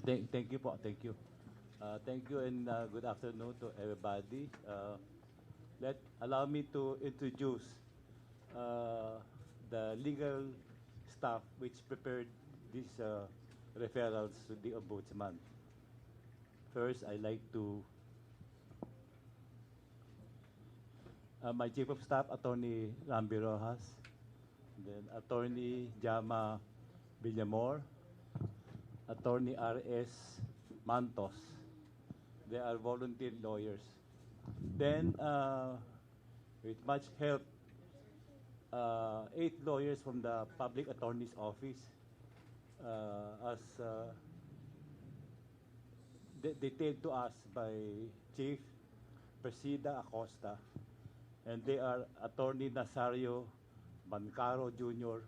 Thank you po. Thank you. Thank you and good afternoon to everybody. Allow me to introduce the legal staff which prepared these referrals to the Ombudsman. First, I like to my Chief of Staff, Attorney Rambi Rojas, then Attorney Jama Villamor, Attorney R.S. Mantos. They are volunteer lawyers. Then, with much help, 8 lawyers from the Public Attorney's Office, as detailed to us by Chief Presida Acosta, and they are Attorney Nazario Bancaro Jr.,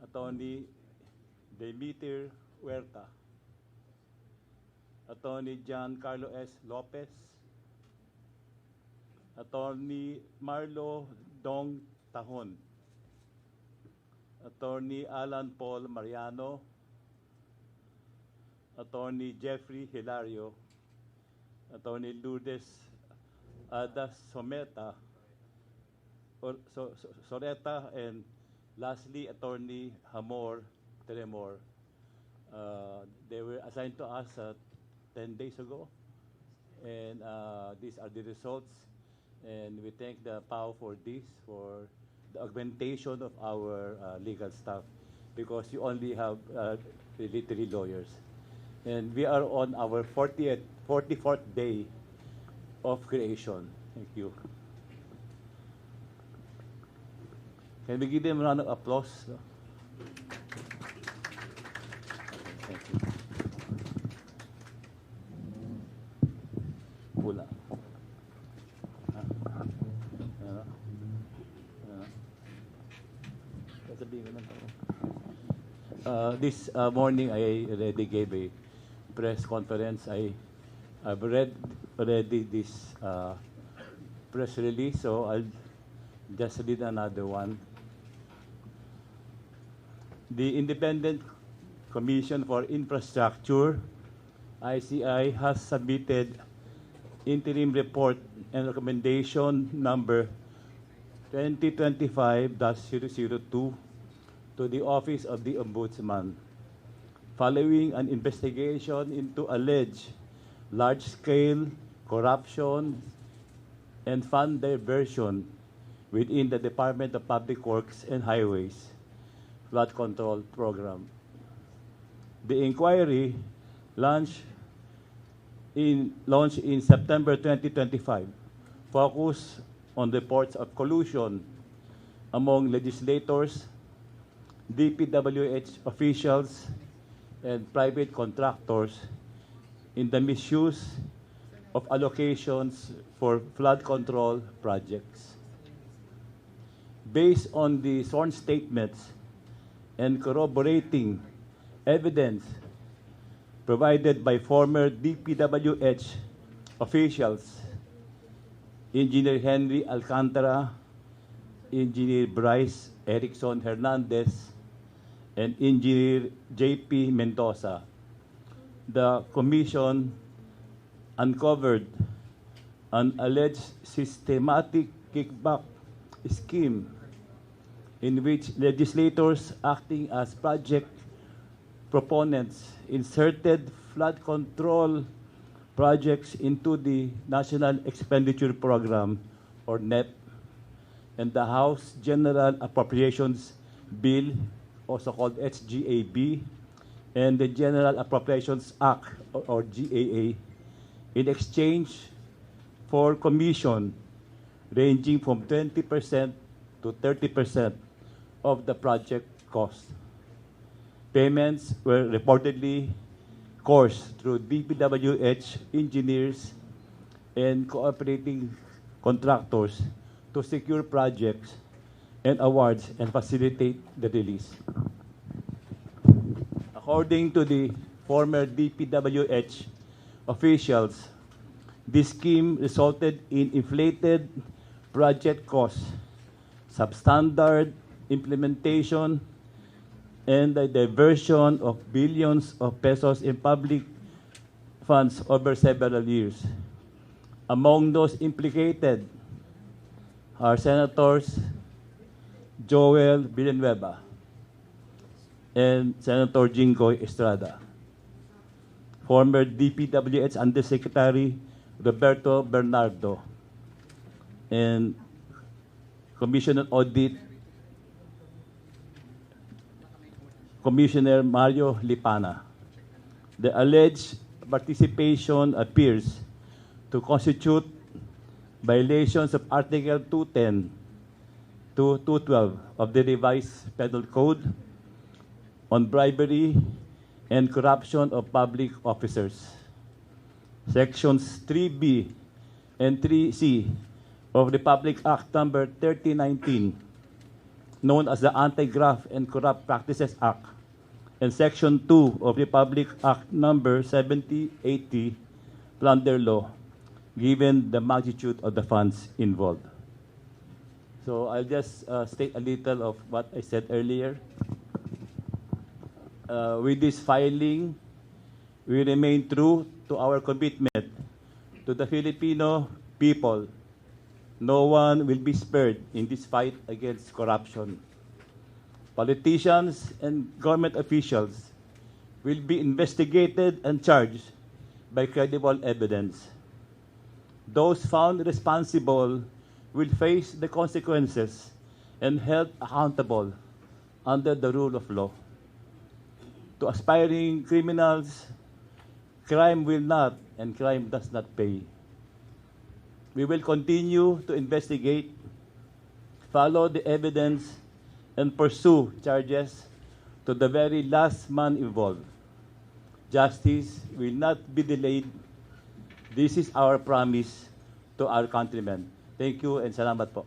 Attorney Demeter Huerta, Attorney Giancarlo S. Lopez, Attorney Marlo Dong Tahon, Attorney Alan Paul Mariano, Attorney Jeffrey Hilario, Attorney Lourdes Ada Someta, Soreta, and lastly, Attorney Hamor Tremor. They were assigned to us 10 days ago, and these are the results. And we thank the PAO for this, for the augmentation of our legal staff, because you only have really 3 lawyers. And we are on our 44th day of creation. Thank you. Can we give them a round of applause? Thank you. Pula. This morning, I already gave a press conference. I've read already this press release, so I'll just read another one. The Independent Commission for Infrastructure, ICI, has submitted interim report and recommendation number 2025-002 to the Office of the Ombudsman, following an investigation into alleged large-scale corruption and fund diversion within the Department of Public Works and Highways flood control program. The inquiry launched in September 2025 focused on reports of collusion among legislators, DPWH officials, and private contractors in the misuse of allocations for flood control projects. Based on the sworn statements and corroborating evidence provided by former DPWH officials, Engineer Henry Alcantara, Engineer Bryce Erickson Hernandez, and Engineer J.P. Mendoza, the Commission uncovered an alleged systematic kickback scheme in which legislators acting as project proponents inserted flood control projects into the National Expenditure Program, or NEP, and the House General Appropriations Bill, also called HGAB, and the General Appropriations Act, or GAA, in exchange for commission ranging from 20% to 30% of the project cost. Payments were reportedly coursed through DPWH engineers and cooperating contractors to secure projects and awards and facilitate the release. According to the former DPWH officials, this scheme resulted in inflated project costs, substandard implementation, and the diversion of billions of pesos in public funds over several years. Among those implicated are Senators Joel Villanueva and Senator Jinggoy Estrada, former DPWH Undersecretary Roberto Bernardo, and Commissioner Audit Commissioner Mario Lipana. The alleged participation appears to constitute violations of Article 210 to 212 of the revised Penal Code on bribery and corruption of public officers. Sections 3B and 3C of Republic Act Number 3019, known as the Anti-Graft and Corrupt Practices Act, and Section 2 of Republic Act Number 7080, Plunder Law, given the magnitude of the funds involved. So I'll just state a little of what I said earlier. With this filing, we remain true to our commitment to the Filipino people. No one will be spared in this fight against corruption. Politicians and government officials will be investigated and charged by credible evidence. Those found responsible will face the consequences and held accountable under the rule of law. To aspiring criminals, crime will not and crime does not pay. We will continue to investigate, follow the evidence, and pursue charges to the very last man involved. Justice will not be delayed. This is our promise to our countrymen. Thank you and salamat po.